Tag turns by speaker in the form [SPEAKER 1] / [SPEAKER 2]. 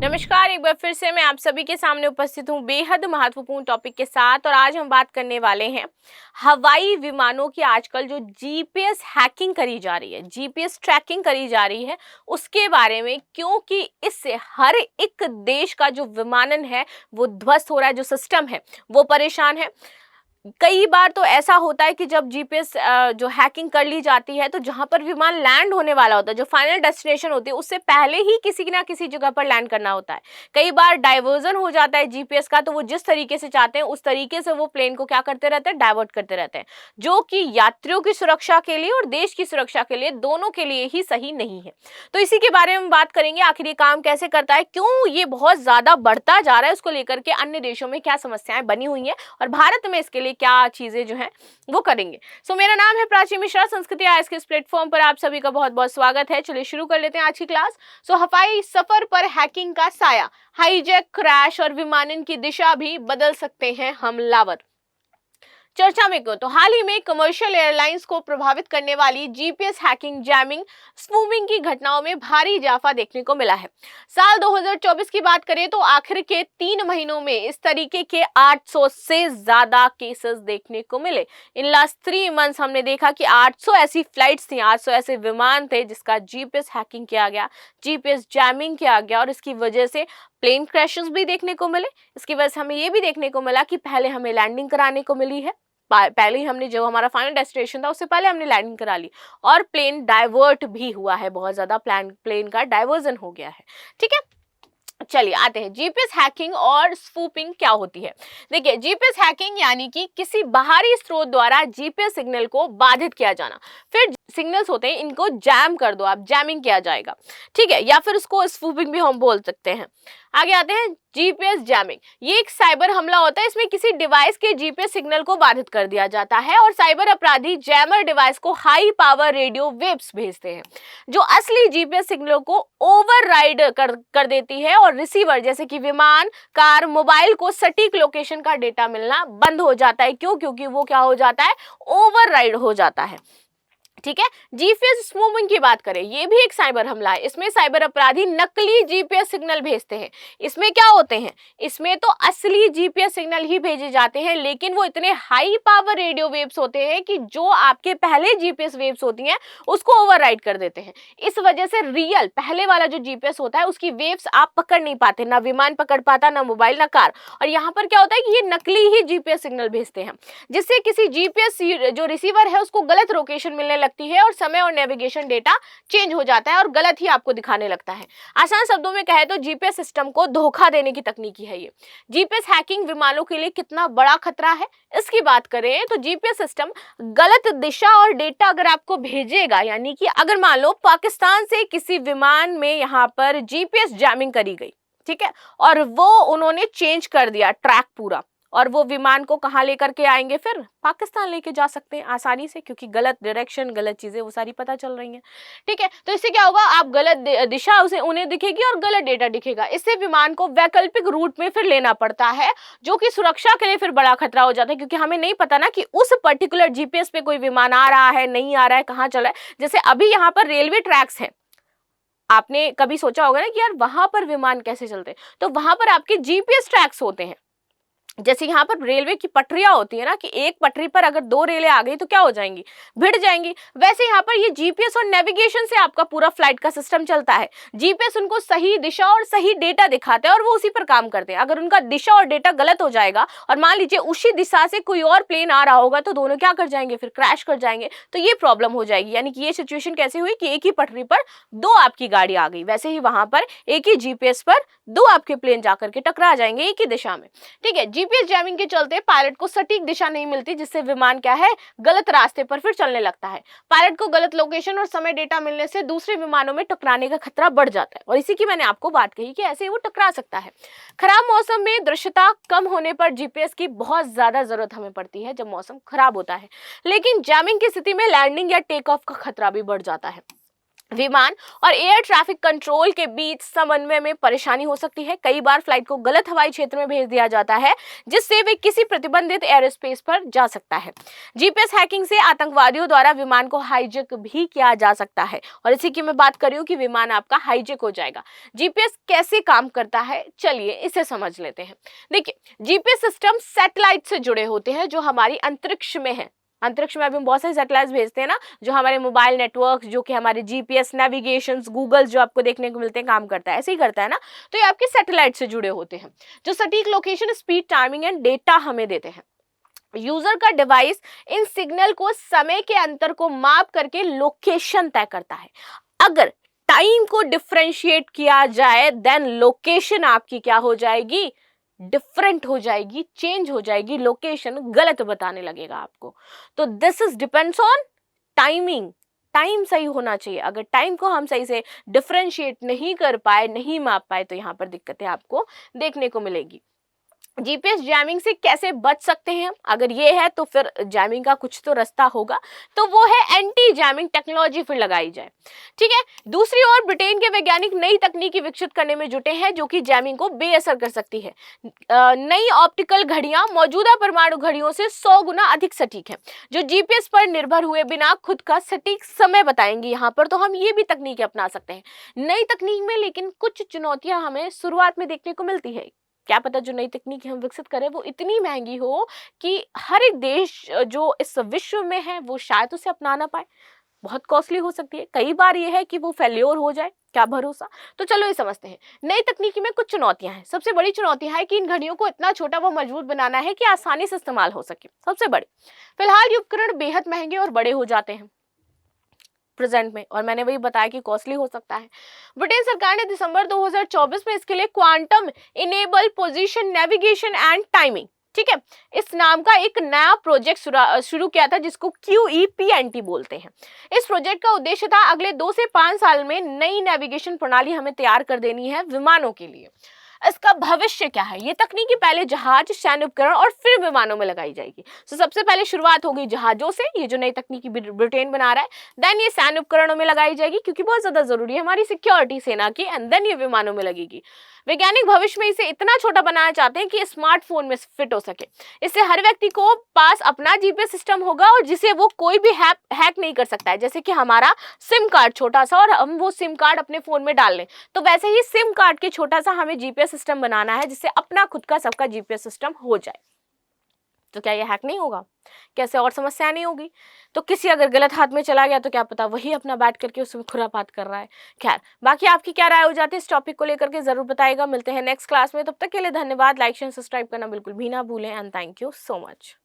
[SPEAKER 1] नमस्कार, एक बार फिर से मैं आप सभी के सामने उपस्थित हूँ बेहद महत्वपूर्ण टॉपिक के साथ। और आज हम बात करने वाले हैं हवाई विमानों की आजकल जो जीपीएस हैकिंग करी जा रही है, जीपीएस ट्रैकिंग करी जा रही है, उसके बारे में। क्योंकि इससे हर एक देश का जो विमानन है वो ध्वस्त हो रहा है, जो सिस्टम है वो परेशान है। कई बार तो ऐसा होता है कि जब जीपीएस जो हैकिंग कर ली जाती है तो जहां पर विमान लैंड होने वाला होता है, जो फाइनल डेस्टिनेशन होती है, उससे पहले ही किसी ना किसी जगह पर लैंड करना होता है। कई बार डाइवर्जन हो जाता है जीपीएस का, तो वो जिस तरीके से चाहते हैं उस तरीके से वो प्लेन को क्या करते रहते हैं, डाइवर्ट करते रहते हैं, जो कि यात्रियों की सुरक्षा के लिए और देश की सुरक्षा के लिए, दोनों के लिए ही सही नहीं है। तो इसी के बारे में बात करेंगे, आखिर ये काम कैसे करता है, क्यों ये बहुत ज्यादा बढ़ता जा रहा है, उसको लेकर के अन्य देशों में क्या समस्याएं बनी हुई हैं और भारत में इसके लिए क्या चीजें जो हैं वो करेंगे। मेरा नाम है प्राची मिश्रा, संस्कृति आज के इस प्लेटफॉर्म पर आप सभी का बहुत बहुत स्वागत है। चलिए शुरू कर लेते हैं आज की क्लास। हवाई सफर पर हैकिंग का साया, हाईजैक, क्रैश और विमानन की दिशा भी बदल सकते हैं हमलावर। चर्चा में क्यों? तो हाल ही में कमर्शियल एयरलाइंस को प्रभावित करने वाली जीपीएस हैकिंग, जैमिंग, स्पूमिंग की घटनाओं में भारी इजाफा देखने को मिला है। साल 2024 की बात करें तो आखिर के 3 महीनों में इस तरीके के 800 से ज्यादा केसेस देखने को मिले। इन लास्ट 3 मंथ्स हमने देखा कि 800 ऐसी फ्लाइट्स थी, 800 ऐसे विमान थे जिसका जीपीएस हैकिंग किया गया, जीपीएस जैमिंग किया गया, और इसकी वजह से प्लेन क्रैशेस भी देखने को मिले। इसकी वजह से हमें ये भी देखने को मिला कि पहले हमें लैंडिंग कराने को मिली है, पहले ही हमने, जो हमारा फाइनल डेस्टिनेशन था उससे पहले हमने लैंडिंग करा ली, और प्लेन डाइवर्ट भी हुआ है, बहुत ज्यादा प्लेन का डाइवर्जन हो गया है। ठीक है, चलिए आते हैं जीपीएस हैकिंग और स्पूपिंग क्या होती है। देखिए, जीपीएस हैकिंग यानी कि किसी बाहरी स्रोत द्वारा जीपीएस सिग्नल को बाधित किया जाना। फिर सिग्नल्स होते हैं, इनको जैम कर दो आप, जैमिंग किया जाएगा, ठीक है, या फिर उसको स्पूपिंग भी हम बोल सकते हैं। आगे आते हैं जीपीएस जैमिंग। ये एक साइबर हमला होता है, इसमें किसी डिवाइस के जीपीएस सिग्नल को बाधित कर दिया जाता है और साइबर अपराधी जैमर डिवाइस को हाई पावर रेडियो वेव्स भेजते हैं, जो असली जीपीएस सिग्नल को ओवरराइड कर देती है, और रिसीवर जैसे कि विमान, कार, मोबाइल को सटीक लोकेशन का डेटा मिलना बंद हो जाता है। क्यों? क्योंकि वो क्या हो जाता है, ओवरराइड हो जाता है। ठीक है, जीपीएस स्पूमिंग की बात करें, ये भी एक साइबर हमला है। इसमें साइबर अपराधी नकली जीपीएस सिग्नल भेजते हैं। इसमें क्या होते हैं, इसमें तो असली जीपीएस सिग्नल ही भेजे जाते हैं, लेकिन वो इतने हाई पावर रेडियो वेव्स होते हैं कि जो आपके पहले जीपीएस वेव्स होती हैं उसको ओवरराइड कर देते हैं। इस वजह से रियल पहले वाला जो जीपीएस होता है उसकी वेव्स आप पकड़ नहीं पाते, ना विमान पकड़ पाता, ना मोबाइल, ना कार। और यहाँ पर क्या होता है कि ये नकली ही जीपीएस सिग्नल भेजते हैं, जिससे किसी जीपीएस जो रिसीवर है उसको गलत लोकेशन मिलने लगती है और समय और नेविगेशन डेटा चेंज हो जाता है और गलत ही आपको दिखाने लगता है। आसान शब्दों में कहे तो जीपीएस सिस्टम को धोखा देने की तकनीकी है ये। जीपीएस हैकिंग विमानों के लिए कितना बड़ा खतरा है, इसकी बात करें तो जीपीएस सिस्टम गलत दिशा और डेटा अगर आपको भेजेगा, यानी कि अगर मान लो पाकिस्तान से किसी विमान में यहाँ पर जीपीएस जैमिंग करी गई, ठीक है, और वो उन्होंने चेंज कर दिया ट्रैक पूरा, और वो विमान को कहाँ लेकर के आएंगे, फिर पाकिस्तान लेके जा सकते हैं आसानी से, क्योंकि गलत डायरेक्शन, गलत चीजें वो सारी पता चल रही हैं। ठीक है, तो इससे क्या होगा, आप गलत दिशा उसे उन्हें दिखेगी और गलत डेटा दिखेगा। इससे विमान को वैकल्पिक रूट में फिर लेना पड़ता है, जो कि सुरक्षा के लिए फिर बड़ा खतरा हो जाता है, क्योंकि हमें नहीं पता ना कि उस पर्टिकुलर जीपीएस पे कोई विमान आ रहा है, नहीं आ रहा है, कहाँ चला है। जैसे अभी यहाँ पर रेलवे ट्रैक्स हैं, आपने कभी सोचा होगा ना कि यार वहां पर विमान कैसे चलते हैं, तो वहां पर आपके जीपीएस ट्रैक्स होते हैं। जैसे यहाँ पर रेलवे की पटरियां होती है ना, कि एक पटरी पर अगर 2 रेलें आ गई तो क्या हो जाएंगी, भिड़ जाएंगी। वैसे यहाँ पर ये जीपीएस और नेविगेशन से आपका पूरा फ्लाइट का सिस्टम चलता है। जीपीएस उनको सही दिशा और सही डेटा दिखाते हैं और वो उसी पर काम करते हैं। अगर उनका दिशा और डेटा गलत हो जाएगा और मान लीजिए उसी दिशा से कोई और प्लेन आ रहा होगा, तो दोनों क्या कर जाएंगे, फिर क्रैश कर जाएंगे, तो ये प्रॉब्लम हो जाएगी। यानी कि ये सिचुएशन कैसे हुई कि एक ही पटरी पर 2 आपकी गाड़ी आ गई, वैसे ही वहां पर एक ही जीपीएस पर 2 आपके प्लेन जाकर के टकरा जाएंगे एक ही दिशा में। ठीक है, जीपीएस जैमिंग के चलते पायलट को सटीक दिशा नहीं मिलती, जिससे विमान क्या है, गलत रास्ते पर फिर चलने लगता है। पायलट को गलत लोकेशन और समय डेटा मिलने से दूसरे विमानों में टकराने का खतरा बढ़ जाता है, और इसी की मैंने आपको बात कही कि ऐसे ही वो टकरा सकता है। खराब मौसम में दृश्यता कम होने पर जीपीएस की बहुत ज्यादा जरूरत हमें पड़ती है जब मौसम खराब होता है, लेकिन जैमिंग की स्थिति में लैंडिंग या टेक ऑफ का खतरा भी बढ़ जाता है। विमान और एयर ट्रैफिक कंट्रोल के बीच समन्वय में परेशानी हो सकती है। कई बार फ्लाइट को गलत हवाई क्षेत्र में भेज दिया जाता है, जिससे वे किसी प्रतिबंधित एयर स्पेस पर जा सकता है। जीपीएस हैकिंग से आतंकवादियों द्वारा विमान को हाईजैक भी किया जा सकता है, और इसी की मैं बात कर रही हूँ कि विमान आपका हाईजैक हो जाएगा। जीपीएस कैसे काम करता है, चलिए इसे समझ लेते हैं। देखिए, जीपीएस सिस्टम सैटेलाइट से जुड़े होते हैं जो हमारी अंतरिक्ष में है। अंतरिक्ष में अभी हम बहुत सारे सैटेलाइट्स भेजते हैं ना, जो हमारे मोबाइल नेटवर्क, जो कि हमारे जीपीएस नेविगेशंस, गूगल जो आपको देखने को मिलते हैं, काम करता है, ऐसे ही करता है ना। तो ये आपके सैटेलाइट से जुड़े होते हैं, जो सटीक location, speed, timing and data हमें देते हैं। यूजर का डिवाइस इन सिग्नल को समय के अंतर को माप करके लोकेशन तय करता है। अगर टाइम को डिफरेंशिएट किया जाए, देन लोकेशन आपकी क्या हो जाएगी, डिफरेंट हो जाएगी, चेंज हो जाएगी, लोकेशन गलत बताने लगेगा आपको। तो this is depends on timing. Time सही होना चाहिए। अगर टाइम को हम सही से डिफरेंशिएट नहीं कर पाए, नहीं माप पाए, तो यहाँ पर दिक्कतें आपको देखने को मिलेगी। जीपीएस जैमिंग से कैसे बच सकते हैं हम? अगर ये है तो फिर जैमिंग का कुछ तो रास्ता होगा, तो वो है एंटी जैमिंग टेक्नोलॉजी फिर लगाई जाए। ठीक है। दूसरी ओर ब्रिटेन के वैज्ञानिक नई तकनीकी विकसित करने में जुटे हैं जो कि जैमिंग को बेअसर कर सकती है। नई ऑप्टिकल घड़ियां मौजूदा परमाणु घड़ियों से 100 गुना अधिक सटीक है, जो जीपीएस पर निर्भर हुए बिना खुद का सटीक समय बताएंगी। यहाँ पर तो हम ये भी तकनीकें अपना सकते हैं नई तकनीक में, लेकिन कुछ चुनौतियां हमें शुरुआत में देखने को मिलती है। क्या पता जो नई तकनीक हम विकसित करें वो इतनी महंगी हो कि हर एक देश जो इस विश्व में है वो शायद उसे अपना ना पाए। बहुत कॉस्टली हो सकती है। कई बार ये है कि वो फेल्योर हो जाए, क्या भरोसा। तो चलो ये समझते हैं। नई तकनीकी में कुछ चुनौतियां हैं। सबसे बड़ी चुनौती है कि इन घड़ियों को इतना छोटा व मजबूत बनाना है कि आसानी से इस्तेमाल हो सके, सबसे बड़ी। फिलहाल ये उपकरण बेहद महंगे और बड़े हो जाते हैं प्रेजेंट में, और मैंने वही बताया कि कॉस्टली हो सकता है। ब्रिटेन सरकार ने दिसंबर 2024 में इसके लिए quantum enable position navigation and timing, ठीक है, इस नाम का एक नया प्रोजेक्ट शुरू किया था, जिसको QEPNT बोलते हैं। इस प्रोजेक्ट का उद्देश्य था अगले 2 से 5 साल में नई नेविगेशन प्रणाली हमें तैयार कर देनी है विमानों के लिए। इसका भविष्य क्या है? ये तकनीकी पहले जहाज, सैन्य उपकरण और फिर विमानों में लगाई जाएगी। तो सबसे पहले शुरुआत होगी जहाजों से, ये जो नई तकनीकी ब्रिटेन बना रहा है। देन ये सैन्य उपकरणों में लगाई जाएगी क्योंकि बहुत ज्यादा जरूरी है हमारी सिक्योरिटी सेना की, एंड देन ये विमानों में लगेगी। वैज्ञानिक भविष्य में इसे इतना छोटा बनाना चाहते हैं कि स्मार्टफोन में फिट हो सके। इससे हर व्यक्ति को पास अपना जीपीएस सिस्टम होगा और जिसे वो कोई भी हैक नहीं कर सकता है। जैसे कि हमारा सिम कार्ड छोटा सा और हम वो सिम कार्ड अपने फोन में डाल लें, तो वैसे ही सिम कार्ड के छोटा सा हमें जीपीएस सिस्टम बनाना है जिससे अपना खुद का सबका जीपीएस सिस्टम हो जाए। तो क्या ये हैक नहीं होगा? कैसे और समस्या नहीं होगी? तो किसी अगर गलत हाथ में चला गया तो क्या पता वही अपना बैठ करके उसमें खुरापात कर रहा है। खैर, बाकी आपकी क्या राय हो जाती है इस टॉपिक को लेकर के जरूर बताइएगा। मिलते हैं नेक्स्ट क्लास में, तब तक के लिए धन्यवाद। लाइक शेयर सब्सक्राइब करना बिल्कुल भी ना भूलें, and thank you so much.